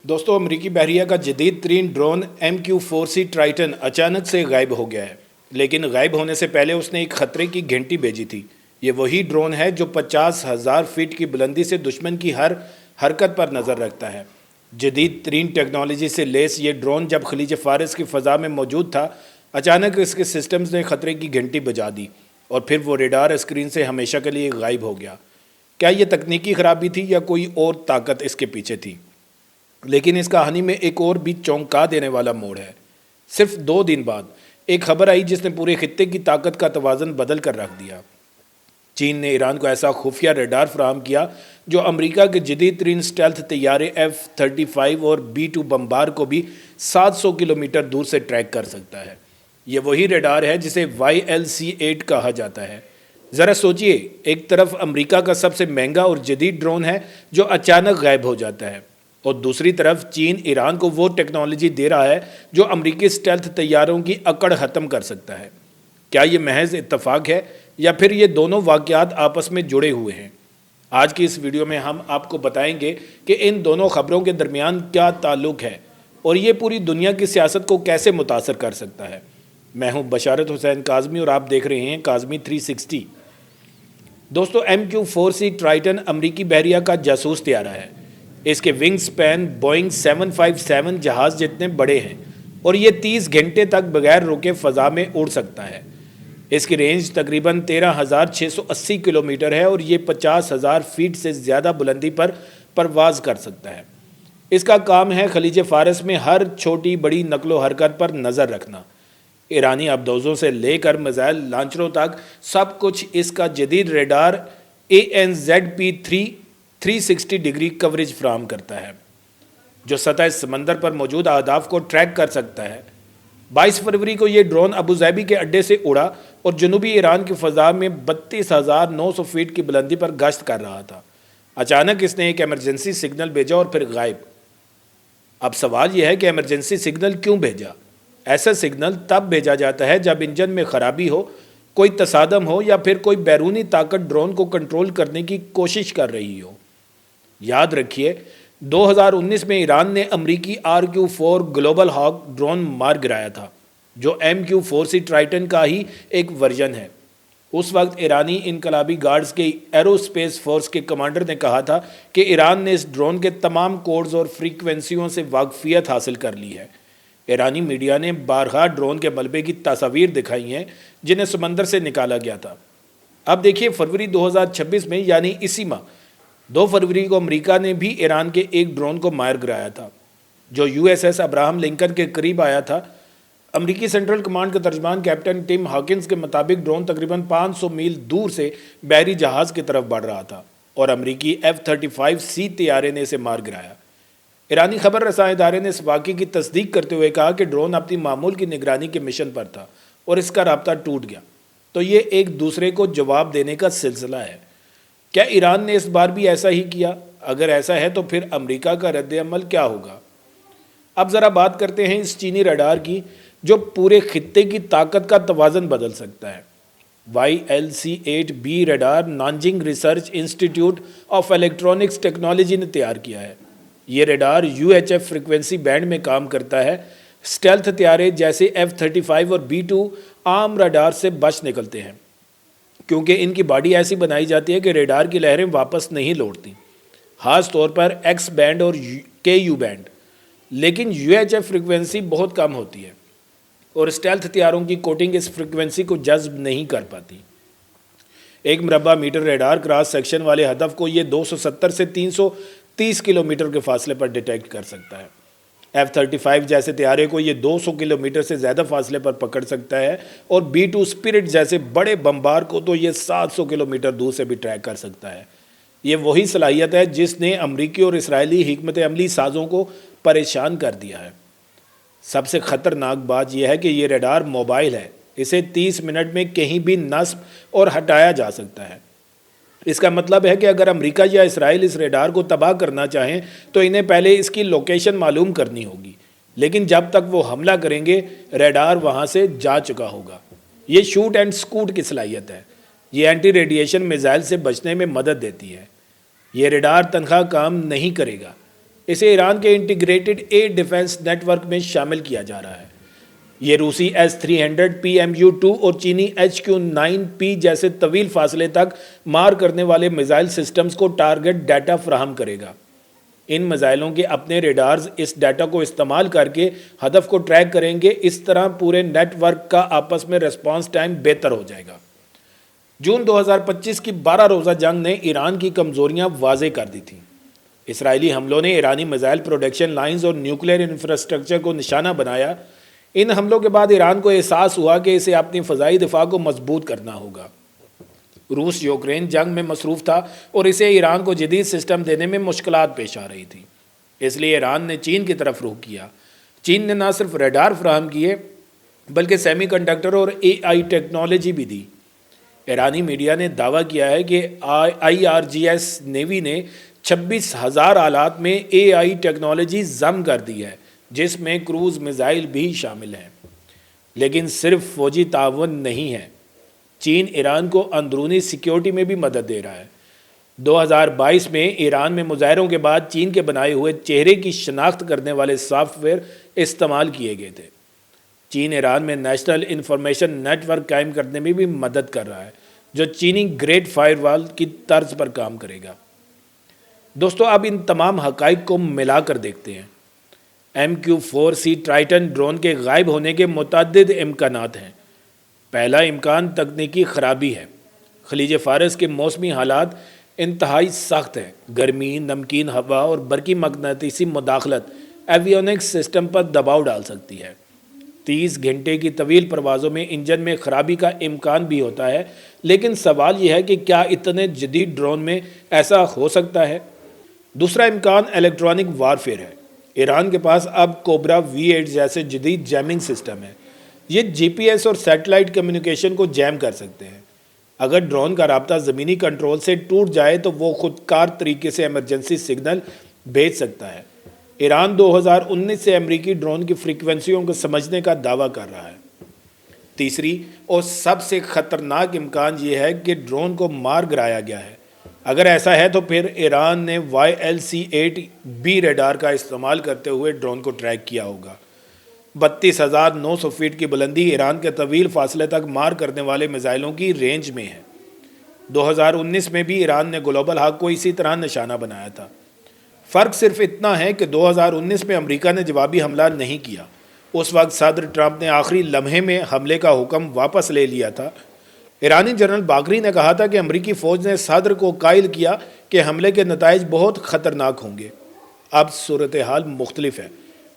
दोस्तों, अमेरिकी बहरिया का जदीद तरीन ड्रोन MQ-4C ट्राइटन अचानक से गायब हो गया है। लेकिन गायब होने से पहले उसने एक खतरे की घंटी भेजी थी। ये वही ड्रोन है जो 50,000 फीट की बुलंदी से दुश्मन की हर हरकत पर नज़र रखता है। जदीद तरीन टेक्नोलॉजी से लेस ये ड्रोन जब खलीज फारिस की फ़ज़ा में मौजूद था, अचानक इसके सिस्टम्स ने खतरे की घंटी बजा दी और फिर वो रेडार स्क्रीन से हमेशा के लिए गायब हो गया। क्या ये तकनीकी खराबी थी या कोई और ताकत इसके पीछे थी? लेकिन इस कहानी में एक और भी चौंका देने वाला मोड़ है। सिर्फ 2 दिन बाद एक खबर आई जिसने पूरे खित्ते की ताकत का तवाज़न बदल कर रख दिया। चीन ने ईरान को ऐसा खुफिया रडार फराहम किया जो अमेरिका के जदीद तरीन स्टेल्थ तैयारे F-35 और B-2 बम्बार को भी 700 किलोमीटर दूर से ट्रैक कर सकता है। ये वही रडार है जिसे YLC-8 कहा जाता है। ज़रा सोचिए, एक तरफ अमेरिका का सबसे महंगा और जदीद ड्रोन है जो अचानक गायब हो जाता है, और दूसरी तरफ चीन ईरान को वो टेक्नोलॉजी दे रहा है जो अमेरिकी स्टेल्थ तैयारों की अकड़ ख़त्म कर सकता है। क्या ये महज इत्तफाक है या फिर ये दोनों वाक़यात आपस में जुड़े हुए हैं? आज की इस वीडियो में हम आपको बताएंगे कि इन दोनों ख़बरों के दरमियान क्या ताल्लुक़ है और ये पूरी दुनिया की सियासत को कैसे मुतासर कर सकता है। मैं हूँ बशारत हुसैन काज़मी और आप देख रहे हैं काज़मी 360। दोस्तों, MQ-4C ट्राइटन अमरीकी बहरिया का जासूस तैयारा है। इसके विंग स्पैन बोइंग 757 जहाज़ जितने बड़े हैं और ये 30 घंटे तक बगैर रुके फ़ज़ा में उड़ सकता है। इसकी रेंज तकरीबन 13,680 किलोमीटर है और ये 50,000 फीट से ज़्यादा बुलंदी पर परवाज़ कर सकता है। इसका काम है खलीज फारस में हर छोटी बड़ी नकलो हरकत पर नज़र रखना। ईरानी अबदोज़ों से लेकर मिसाइल लॉन्चरों तक सब कुछ इसका जदीद रेडार ANZP-3 360 डिग्री कवरेज फ्राहम करता है, जो सतह समंदर पर मौजूद अहदाफ को ट्रैक कर सकता है। 22 फरवरी को ये ड्रोन अबू धाबी के अड्डे से उड़ा और जनूबी ईरान की फ़ज़ा में 32,900 फीट की बुलंदी पर गश्त कर रहा था। अचानक इसने एक इमरजेंसी सिग्नल भेजा और फिर गायब। अब सवाल यह है कि इमरजेंसी सिग्नल क्यों भेजा? ऐसा सिग्नल तब भेजा जाता है जब इंजन में खराबी हो, कोई तसादम हो या फिर कोई बैरूनी ताकत ड्रोन को कंट्रोल करने की कोशिश कर रही हो। याद रखिए, 2019 में ईरान ने अमरीकी RQ-4 ग्लोबल हॉक ड्रोन मार गिराया था, जो MQ-4C ट्राइटन का ही एक वर्जन है। उस वक्त ईरानी इनकलाबी गार्ड्स के एरोस्पेस फोर्स के कमांडर ने कहा था कि ईरान ने इस ड्रोन के तमाम कोड्स और फ्रीक्वेंसियों से वाकफियत हासिल कर ली है। ईरानी मीडिया ने बारहा ड्रोन के मलबे की तस्वीर दिखाई हैं जिन्हें समंदर से निकाला गया था। अब देखिए, फरवरी 2026 में यानी इसी माह 2 फरवरी को अमेरिका ने भी ईरान के एक ड्रोन को मार गिराया था, जो USS अब्राहम लिंकन के करीब आया था। अमेरिकी सेंट्रल कमांड के तर्जमान कैप्टन टिम हॉकिंस के मुताबिक ड्रोन तकरीबन 500 मील दूर से बहरी जहाज़ की तरफ बढ़ रहा था और अमेरिकी F-35C तैयारे ने इसे मार गिराया। ईरानी खबर रसां इदारे ने इस वाक़े की तस्दीक करते हुए कहा कि ड्रोन अपनी मामूल की निगरानी के मिशन पर था और इसका राब्ता टूट गया। तो ये एक दूसरे को जवाब देने का सिलसिला है। क्या ईरान ने इस बार भी ऐसा ही किया? अगर ऐसा है तो फिर अमेरिका का रद्द-ए-अमल क्या होगा? अब ज़रा बात करते हैं इस चीनी रडार की जो पूरे खित्ते की ताकत का तवाज़न बदल सकता है। YLC-8B radar Nanjing research institute of electronics technology ने तैयार किया है। ये रडार UHF फ्रिक्वेंसी बैंड में काम करता है। स्टेल्थ तैयारे जैसे F-35 और B-2 आम रडार से बच निकलते हैं क्योंकि इनकी बॉडी ऐसी बनाई जाती है कि रेडार की लहरें वापस नहीं लौटती, ख़ास तौर पर X बैंड और KU बैंड। लेकिन UHF फ्रिक्वेंसी बहुत कम होती है और स्टेल्थ तैयारों की कोटिंग इस फ्रिक्वेंसी को जज्ब नहीं कर पाती। 1 मरबा मीटर रेडार क्रॉस सेक्शन वाले हदफ को ये 270 से 330 किलोमीटर के फासले पर डिटेक्ट कर सकता है। F-35 जैसे तैयारे को ये 200 किलोमीटर से ज़्यादा फासले पर पकड़ सकता है और B-2 स्पिरिट जैसे बड़े बम्बार को तो ये 700 किलोमीटर दूर से भी ट्रैक कर सकता है। ये वही सलाहियत है जिसने अमरीकी और इसराइली हिकमत अमली साज़ों को परेशान कर दिया है। सबसे ख़तरनाक बात यह है कि ये रडार मोबाइल है। इसे 30 मिनट में कहीं भी नस्ब और हटाया जा सकता है। इसका मतलब है कि अगर अमेरिका या इसराइल इस रेडार को तबाह करना चाहें तो इन्हें पहले इसकी लोकेशन मालूम करनी होगी, लेकिन जब तक वो हमला करेंगे रेडार वहाँ से जा चुका होगा। ये शूट एंड स्कूट की सलाहियत है। ये एंटी रेडिएशन मिसाइल से बचने में मदद देती है। ये रेडार तनख्वाह काम नहीं करेगा। اسے ایران کے integrated air defence network میں شامل کیا جا رہا ہے۔ یہ روسی S-300 PMU-2 اور چینی HQ-9P جیسے طویل فاصلے تک مار کرنے والے میزائل سسٹمز کو ٹارگٹ ڈیٹا فراہم کرے گا۔ ان میزائلوں کے اپنے ریڈارز اس ڈیٹا کو استعمال کر کے ہدف کو ٹریک کریں گے۔ اس طرح پورے نیٹ ورک کا آپس میں ریسپانس ٹائم بہتر ہو جائے گا۔ جون 2025 کی 12 روزہ جنگ نے ایران کی کمزوریاں واضح کر دی تھیں۔ اسرائیلی حملوں نے ایرانی میزائل پروڈکشن لائنز اور نیوکلیئر انفراسٹرکچر کو نشانہ بنایا۔ ان حملوں کے بعد ایران کو احساس ہوا کہ اسے اپنی فضائی دفاع کو مضبوط کرنا ہوگا۔ روس یوکرین جنگ میں مصروف تھا اور اسے ایران کو جدید سسٹم دینے میں مشکلات پیش آ رہی تھی۔ اس لیے ایران نے چین کی طرف رخ کیا۔ چین نے نہ صرف ریڈار فراہم کیے بلکہ سیمی کنڈکٹر اور AI ٹیکنالوجی بھی دی۔ ایرانی میڈیا نے دعویٰ کیا ہے کہ IRGS نیوی نے 26,000 آلات میں AI ٹیکنالوجی ضم کر دی ہے، جس میں کروز میزائل بھی شامل ہیں۔ لیکن صرف فوجی تعاون نہیں ہے، چین ایران کو اندرونی سیکیورٹی میں بھی مدد دے رہا ہے۔ 2022 میں ایران میں مظاہروں کے بعد چین کے بنائے ہوئے چہرے کی شناخت کرنے والے سافٹ ویئر استعمال کیے گئے تھے۔ چین ایران میں نیشنل انفارمیشن نیٹ ورک قائم کرنے میں بھی مدد کر رہا ہے، جو چینی گریٹ فائر وال کی طرز پر کام کرے گا۔ دوستو، اب ان تمام حقائق کو ملا کر دیکھتے ہیں۔ MQ-4C ٹرائٹن ڈرون کے غائب ہونے کے متعدد امکانات ہیں۔ پہلا امکان تکنیکی خرابی ہے۔ خلیج فارس کے موسمی حالات انتہائی سخت ہیں۔ گرمی، نمکین ہوا اور برقی مقناطیسی مداخلت ایویونکس سسٹم پر دباؤ ڈال سکتی ہے۔ 30 گھنٹے کی طویل پروازوں میں انجن میں خرابی کا امکان بھی ہوتا ہے، لیکن سوال یہ ہے کہ کیا اتنے جدید ڈرون میں ایسا ہو سکتا ہے؟ دوسرا امکان الیکٹرانک وارفیئر ہے۔ ایران کے پاس اب کوبرا V8 جیسے جدید جیمنگ سسٹم ہے۔ یہ GPS اور سیٹلائٹ کمیونیکیشن کو جیم کر سکتے ہیں۔ اگر ڈرون کا رابطہ زمینی کنٹرول سے ٹوٹ جائے تو وہ خود کار طریقے سے ایمرجنسی سگنل بھیج سکتا ہے۔ ایران 2019 سے امریکی ڈرون کی فریکوینسیوں کو سمجھنے کا دعویٰ کر رہا ہے۔ تیسری اور سب سے خطرناک امکان یہ ہے کہ ڈرون کو مار گرایا گیا ہے۔ اگر ایسا ہے تو پھر ایران نے YLC-8B ریڈار کا استعمال کرتے ہوئے ڈرون کو ٹریک کیا ہوگا۔ 32,900 فیٹ کی بلندی ایران کے طویل فاصلے تک مار کرنے والے میزائلوں کی رینج میں ہے۔ 2019 میں بھی ایران نے گلوبل حق کو اسی طرح نشانہ بنایا تھا۔ فرق صرف اتنا ہے کہ 2019 میں امریکہ نے جوابی حملہ نہیں کیا۔ اس وقت صدر ٹرمپ نے آخری لمحے میں حملے کا حکم واپس لے لیا تھا۔ ایرانی جنرل باقری نے کہا تھا کہ امریکی فوج نے صدر کو قائل کیا کہ حملے کے نتائج بہت خطرناک ہوں گے۔ اب صورتحال مختلف ہے۔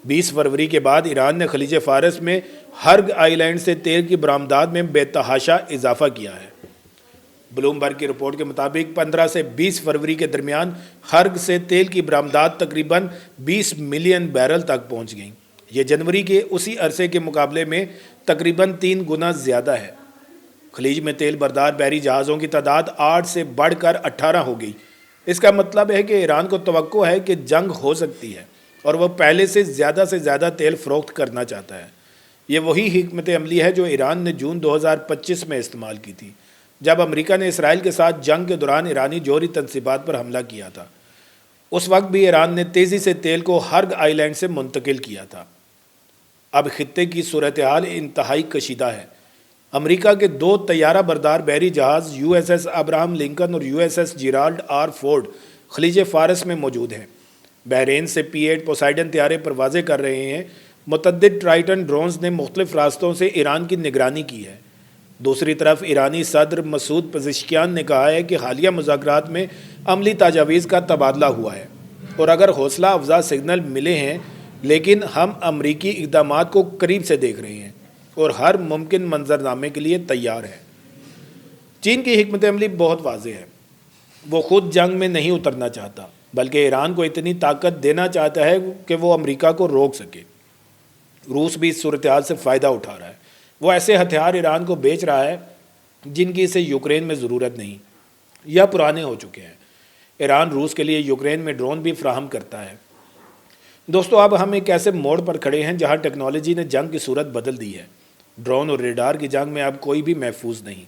20 فروری کے بعد ایران نے خلیج فارس میں ہرگ آئی لینڈ سے تیل کی برآمدات میں بے تحاشا اضافہ کیا ہے۔ بلومبرگ کی رپورٹ کے مطابق 15 سے 20 فروری کے درمیان ہرگ سے تیل کی برآمدات تقریباً 20 ملین بیرل تک پہنچ گئیں۔ یہ جنوری کے اسی عرصے کے مقابلے میں تقریباً 3 گنا زیادہ ہے۔ خلیج میں تیل بردار بحری جہازوں کی تعداد 8 سے بڑھ کر 18 ہو گئی۔ اس کا مطلب ہے کہ ایران کو توقع ہے کہ جنگ ہو سکتی ہے اور وہ پہلے سے زیادہ تیل فروخت کرنا چاہتا ہے۔ یہ وہی حکمت عملی ہے جو ایران نے جون 2025 میں استعمال کی تھی، جب امریکہ نے اسرائیل کے ساتھ جنگ کے دوران ایرانی جوہری تنصیبات پر حملہ کیا تھا۔ اس وقت بھی ایران نے تیزی سے تیل کو ہرگ آئی لینڈ سے منتقل کیا تھا۔ اب خطے کی صورتحال انتہائی کشیدہ ہے۔ امریکہ کے 2 طیارہ بردار بحری جہاز USS ابراہم لنکن اور USS جیرالڈ آر فورڈ خلیج فارس میں موجود ہیں۔ بحرین سے P-8 پوسائیڈن طیارے پروازیں کر رہے ہیں۔ متعدد ٹرائٹن ڈرونز نے مختلف راستوں سے ایران کی نگرانی کی ہے۔ دوسری طرف ایرانی صدر مسعود پزشکیان نے کہا ہے کہ حالیہ مذاکرات میں عملی تجاویز کا تبادلہ ہوا ہے اور اگر حوصلہ افزا سگنل ملے ہیں، لیکن ہم امریکی اقدامات کو قریب سے دیکھ رہے ہیں اور ہر ممکن منظرنامے کے لیے تیار ہیں۔ چین کی حکمت عملی بہت واضح ہے۔ وہ خود جنگ میں نہیں اترنا چاہتا، بلکہ ایران کو اتنی طاقت دینا چاہتا ہے کہ وہ امریکہ کو روک سکے۔ روس بھی اس صورتحال سے فائدہ اٹھا رہا ہے۔ وہ ایسے ہتھیار ایران کو بیچ رہا ہے جن کی اسے یوکرین میں ضرورت نہیں یا پرانے ہو چکے ہیں۔ ایران روس کے لیے یوکرین میں ڈرون بھی فراہم کرتا ہے۔ دوستو، اب ہم ایک ایسے موڑ پر کھڑے ہیں جہاں ٹیکنالوجی نے جنگ کی صورت بدل دی ہے۔ ڈرون اور ریڈار کی جنگ میں اب کوئی بھی محفوظ نہیں۔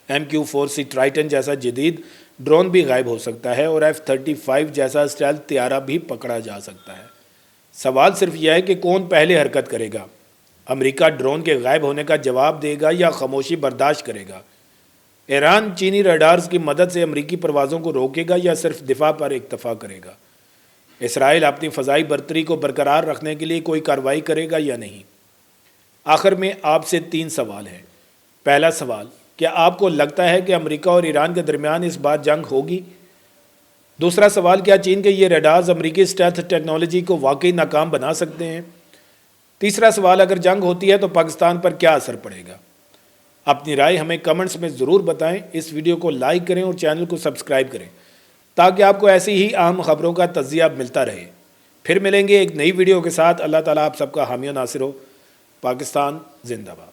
MQ-4C ट्राइटन जैसा जदीद ड्रोन भी गायब हो सकता है और F-35 जैसा स्टेल्थ तैयारा भी पकड़ा जा सकता है। सवाल सिर्फ यह है कि कौन पहले हरकत करेगा। अमेरिका ड्रोन के गायब होने का जवाब देगा या खामोशी बर्दाश्त करेगा। ईरान चीनी रडार्स की मदद से अमेरिकी परवाज़ों को रोकेगा या सिर्फ दिफा पर इक्तफा करेगा। इसराइल अपनी फ़ज़ाई बरतरी को बरकरार रखने के लिए कोई कार्रवाई करेगा या नहीं। आखिर में आपसे 3 सवाल हैं। पहला सवाल, क्या आपको लगता है कि अमेरिका और ईरान के दरमियान इस बार जंग होगी? दूसरा सवाल, क्या चीन के ये रडार्स अमेरिकी स्टेल्थ टेक्नोलॉजी को वाकई नाकाम बना सकते हैं? तीसरा सवाल, अगर जंग होती है तो पाकिस्तान पर क्या असर पड़ेगा? अपनी राय हमें कमेंट्स में ज़रूर बताएं। इस वीडियो को लाइक करें और चैनल को सब्सक्राइब करें ताकि आपको ऐसी ही अहम खबरों का तज्जिया मिलता रहे। फिर मिलेंगे एक नई वीडियो के साथ। अल्लाह ताला आप सबका हामी और नासिर हो। पाकिस्तान जिंदाबाद।